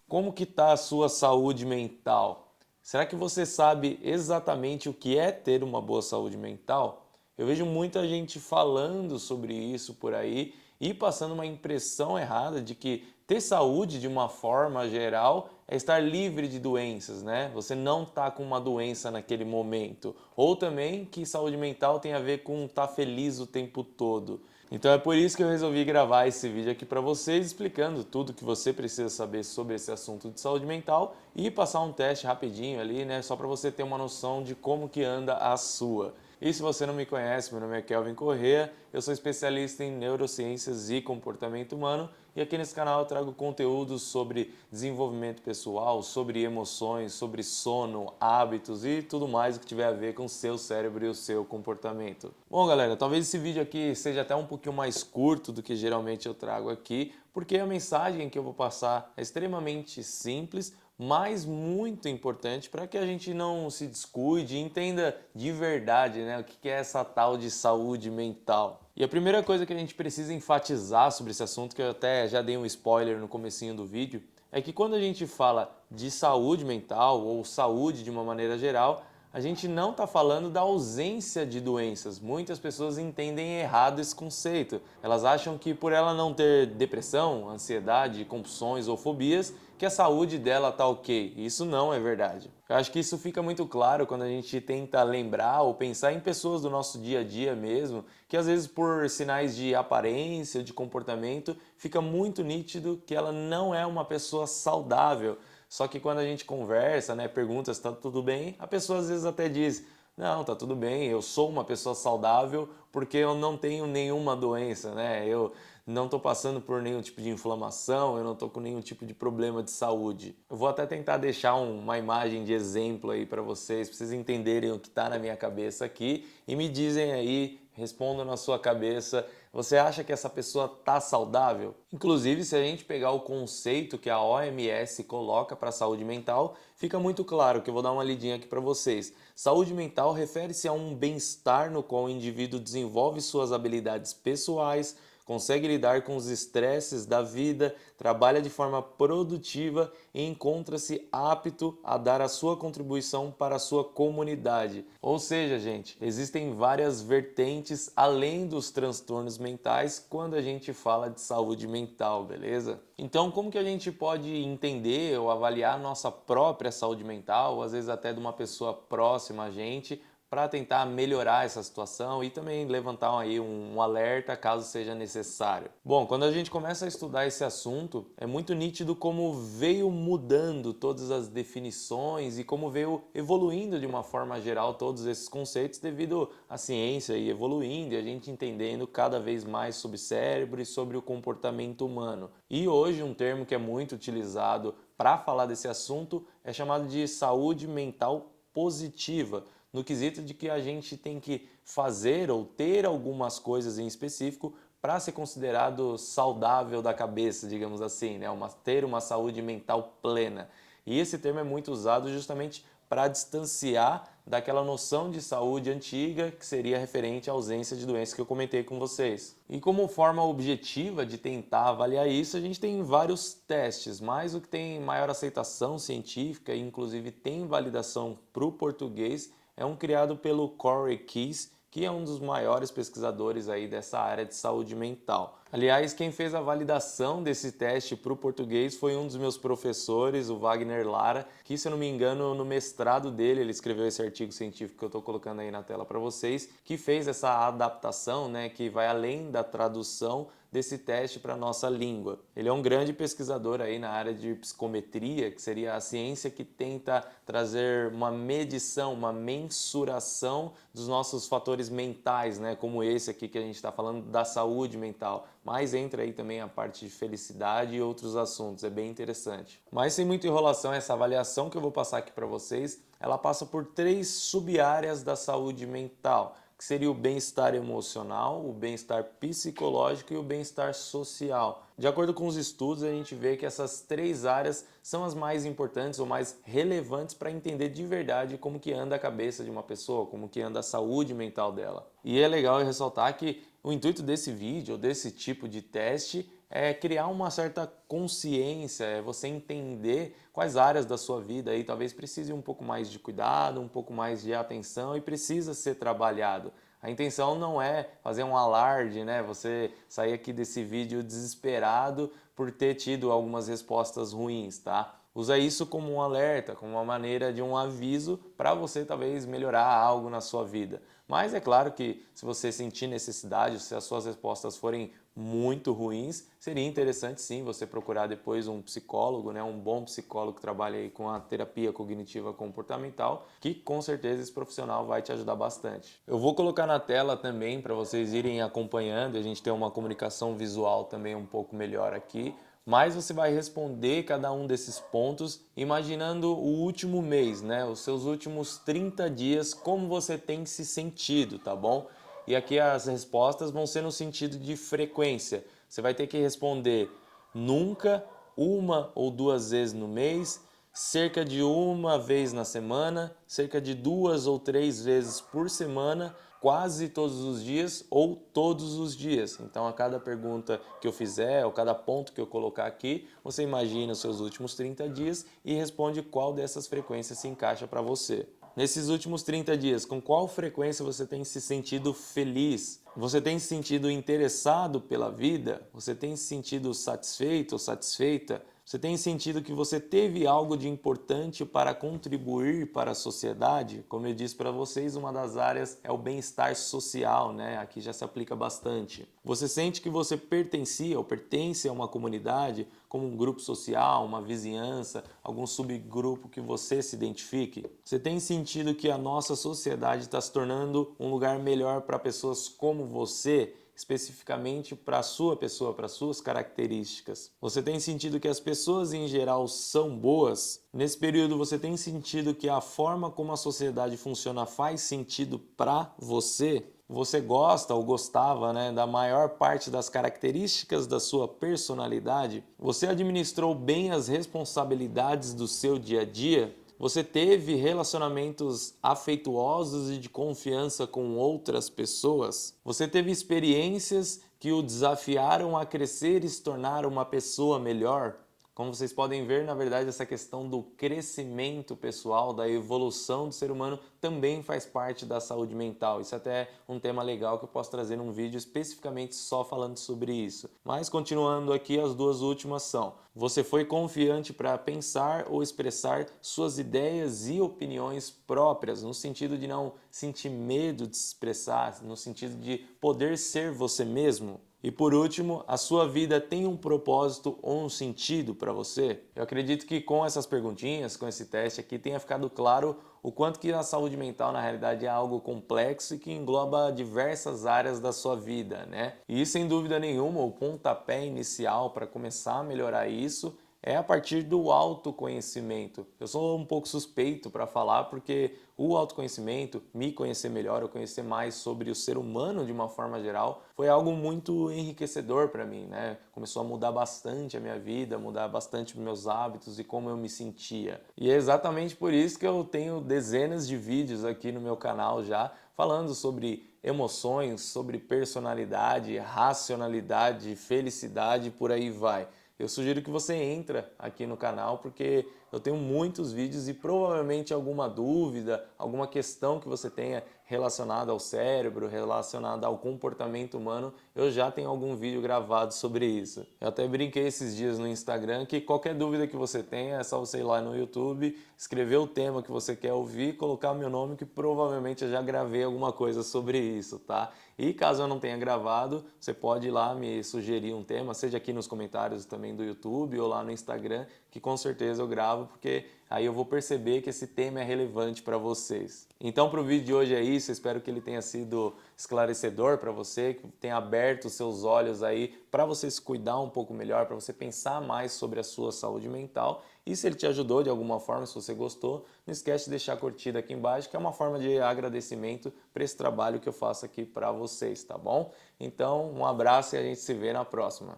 Como que está a sua saúde mental? Será que você sabe exatamente o que é ter uma boa saúde mental? Eu vejo muita gente falando sobre isso por aí e passando uma impressão errada de que ter saúde de uma forma geral é estar livre de doenças, né? Você não tá com uma doença naquele momento. Ou também que saúde mental tem a ver com estar feliz o tempo todo. Então é por isso que eu resolvi gravar esse vídeo aqui para vocês, explicando tudo que você precisa saber sobre esse assunto de saúde mental e passar um teste rapidinho ali, né, só para você ter uma noção de como que anda a sua. E se você não me conhece, meu nome é Kelvin Corrêa, eu sou especialista em neurociências e comportamento humano e aqui nesse canal eu trago conteúdos sobre desenvolvimento pessoal, sobre emoções, sobre sono, hábitos e tudo mais que tiver a ver com o seu cérebro e o seu comportamento. Bom, galera, talvez esse vídeo aqui seja até um pouquinho mais curto do que geralmente eu trago aqui, porque a mensagem que eu vou passar é extremamente simples, mas muito importante para que a gente não se descuide e entenda de verdade, né, o que é essa tal de saúde mental. E a primeira coisa que a gente precisa enfatizar sobre esse assunto, que eu até já dei um spoiler no comecinho do vídeo, é que quando a gente fala de saúde mental ou saúde de uma maneira geral, a gente não está falando da ausência de doenças. Muitas pessoas entendem errado esse conceito. Elas acham que por ela não ter depressão, ansiedade, compulsões ou fobias, que a saúde dela está ok. Isso não é verdade. Eu acho que isso fica muito claro quando a gente tenta lembrar ou pensar em pessoas do nosso dia a dia mesmo, que às vezes por sinais de aparência, de comportamento, fica muito nítido que ela não é uma pessoa saudável. Só que quando a gente conversa, né, pergunta se está tudo bem, a pessoa às vezes até diz: não, tá tudo bem, eu sou uma pessoa saudável porque eu não tenho nenhuma doença, né? Eu não estou passando por nenhum tipo de inflamação, eu não estou com nenhum tipo de problema de saúde. Eu vou até tentar deixar uma imagem de exemplo aí para vocês entenderem o que está na minha cabeça aqui e me dizem aí, respondam na sua cabeça, você acha que essa pessoa está saudável? Inclusive, se a gente pegar o conceito que a OMS coloca para a saúde mental, fica muito claro que eu vou dar uma lidinha aqui para vocês. Saúde mental refere-se a um bem-estar no qual o indivíduo desenvolve suas habilidades pessoais, consegue lidar com os estresses da vida, trabalha de forma produtiva e encontra-se apto a dar a sua contribuição para a sua comunidade. Ou seja, gente, existem várias vertentes além dos transtornos mentais quando a gente fala de saúde mental, beleza? Então, como que a gente pode entender ou avaliar a nossa própria saúde mental, ou às vezes até de uma pessoa próxima a gente, para tentar melhorar essa situação e também levantar aí um alerta caso seja necessário. Bom, quando a gente começa a estudar esse assunto, é muito nítido como veio mudando todas as definições e como veio evoluindo de uma forma geral todos esses conceitos devido à ciência e evoluindo e a gente entendendo cada vez mais sobre cérebro e sobre o comportamento humano. E hoje um termo que é muito utilizado para falar desse assunto é chamado de saúde mental positiva, no quesito de que a gente tem que fazer ou ter algumas coisas em específico para ser considerado saudável da cabeça, digamos assim, né? Ter uma saúde mental plena. E esse termo é muito usado justamente para distanciar daquela noção de saúde antiga que seria referente à ausência de doenças que eu comentei com vocês. E como forma objetiva de tentar avaliar isso, a gente tem vários testes, mas o que tem maior aceitação científica e inclusive tem validação para o português é um criado pelo Corey Keyes, que é um dos maiores pesquisadores aí dessa área de saúde mental. Aliás, quem fez a validação desse teste para o português foi um dos meus professores, o Wagner Lara, que, se eu não me engano, no mestrado dele, ele escreveu esse artigo científico que eu estou colocando aí na tela para vocês, que fez essa adaptação, né, que vai além da tradução desse teste para a nossa língua. Ele é um grande pesquisador aí na área de psicometria, que seria a ciência que tenta trazer uma medição, uma mensuração dos nossos fatores mentais, né? Como esse aqui que a gente está falando da saúde mental. Mas entra aí também a parte de felicidade e outros assuntos, é bem interessante. Mas sem muita enrolação, essa avaliação que eu vou passar aqui para vocês, ela passa por 3 sub-áreas da saúde mental, que seria o bem-estar emocional, o bem-estar psicológico e o bem-estar social. De acordo com os estudos, a gente vê que essas 3 áreas são as mais importantes ou mais relevantes para entender de verdade como que anda a cabeça de uma pessoa, como que anda a saúde mental dela. E é legal ressaltar que o intuito desse vídeo ou desse tipo de teste é criar uma certa consciência, é você entender quais áreas da sua vida aí talvez precise um pouco mais de cuidado, um pouco mais de atenção e precisa ser trabalhado. A intenção não é fazer um alarde, né? Você sair aqui desse vídeo desesperado por ter tido algumas respostas ruins, tá? Usa isso como um alerta, como uma maneira de um aviso para você talvez melhorar algo na sua vida. Mas é claro que se você sentir necessidade, se as suas respostas forem muito ruins, seria interessante sim você procurar depois um psicólogo, né, um bom psicólogo que trabalha aí com a terapia cognitiva comportamental, que com certeza esse profissional vai te ajudar bastante. Eu vou colocar na tela também para vocês irem acompanhando, a gente ter uma comunicação visual também um pouco melhor aqui, mas você vai responder cada um desses pontos imaginando o último mês, né? Os seus últimos 30 dias, como você tem se sentido, tá bom? E aqui as respostas vão ser no sentido de frequência. Você vai ter que responder nunca, uma ou duas vezes no mês, cerca de uma vez na semana, cerca de 2 ou 3 vezes por semana, quase todos os dias ou todos os dias. Então, a cada pergunta que eu fizer, ou cada ponto que eu colocar aqui, você imagina os seus últimos 30 dias e responde qual dessas frequências se encaixa para você. Nesses últimos 30 dias, com qual frequência você tem se sentido feliz? Você tem se sentido interessado pela vida? Você tem se sentido satisfeito ou satisfeita? Você tem sentido que você teve algo de importante para contribuir para a sociedade? Como eu disse para vocês, uma das áreas é o bem-estar social, né? Aqui já se aplica bastante. Você sente que você pertencia ou pertence a uma comunidade, como um grupo social, uma vizinhança, algum subgrupo que você se identifique? Você tem sentido que a nossa sociedade está se tornando um lugar melhor para pessoas como você? Especificamente para a sua pessoa, para suas características. Você tem sentido que as pessoas em geral são boas? Nesse período você tem sentido que a forma como a sociedade funciona faz sentido para você? Você gosta ou gostava, né, da maior parte das características da sua personalidade? Você administrou bem as responsabilidades do seu dia a dia? Você teve relacionamentos afetuosos e de confiança com outras pessoas? Você teve experiências que o desafiaram a crescer e se tornar uma pessoa melhor? Como vocês podem ver, na verdade, essa questão do crescimento pessoal, da evolução do ser humano, também faz parte da saúde mental. Isso até é um tema legal que eu posso trazer num vídeo especificamente só falando sobre isso. Mas continuando aqui, as duas últimas são: você foi confiante para pensar ou expressar suas ideias e opiniões próprias, no sentido de não sentir medo de se expressar, no sentido de poder ser você mesmo? E por último, a sua vida tem um propósito ou um sentido para você? Eu acredito que com essas perguntinhas, com esse teste aqui, tenha ficado claro o quanto que a saúde mental na realidade é algo complexo e que engloba diversas áreas da sua vida, né? E sem dúvida nenhuma, o pontapé inicial para começar a melhorar isso é a partir do autoconhecimento. Eu sou um pouco suspeito para falar porque o autoconhecimento, me conhecer melhor, eu conhecer mais sobre o ser humano de uma forma geral, foi algo muito enriquecedor para mim, né? Começou a mudar bastante a minha vida, mudar bastante os meus hábitos e como eu me sentia. E é exatamente por isso que eu tenho dezenas de vídeos aqui no meu canal já falando sobre emoções, sobre personalidade, racionalidade, felicidade, por aí vai. Eu sugiro que você entra aqui no canal porque eu tenho muitos vídeos e provavelmente alguma dúvida, alguma questão que você tenha relacionada ao cérebro, relacionada ao comportamento humano, eu já tenho algum vídeo gravado sobre isso. Eu até brinquei esses dias no Instagram que qualquer dúvida que você tenha é só você ir lá no YouTube, escrever o tema que você quer ouvir, colocar meu nome que provavelmente eu já gravei alguma coisa sobre isso, tá? E caso eu não tenha gravado, você pode ir lá me sugerir um tema, seja aqui nos comentários também do YouTube ou lá no Instagram, que com certeza eu gravo, porque aí eu vou perceber que esse tema é relevante para vocês. Então, para o vídeo de hoje é isso, espero que ele tenha sido esclarecedor para você, que tenha aberto os seus olhos aí para você se cuidar um pouco melhor, para você pensar mais sobre a sua saúde mental. E se ele te ajudou de alguma forma, se você gostou, não esquece de deixar a curtida aqui embaixo, que é uma forma de agradecimento por esse trabalho que eu faço aqui para vocês, tá bom? Então, um abraço e a gente se vê na próxima.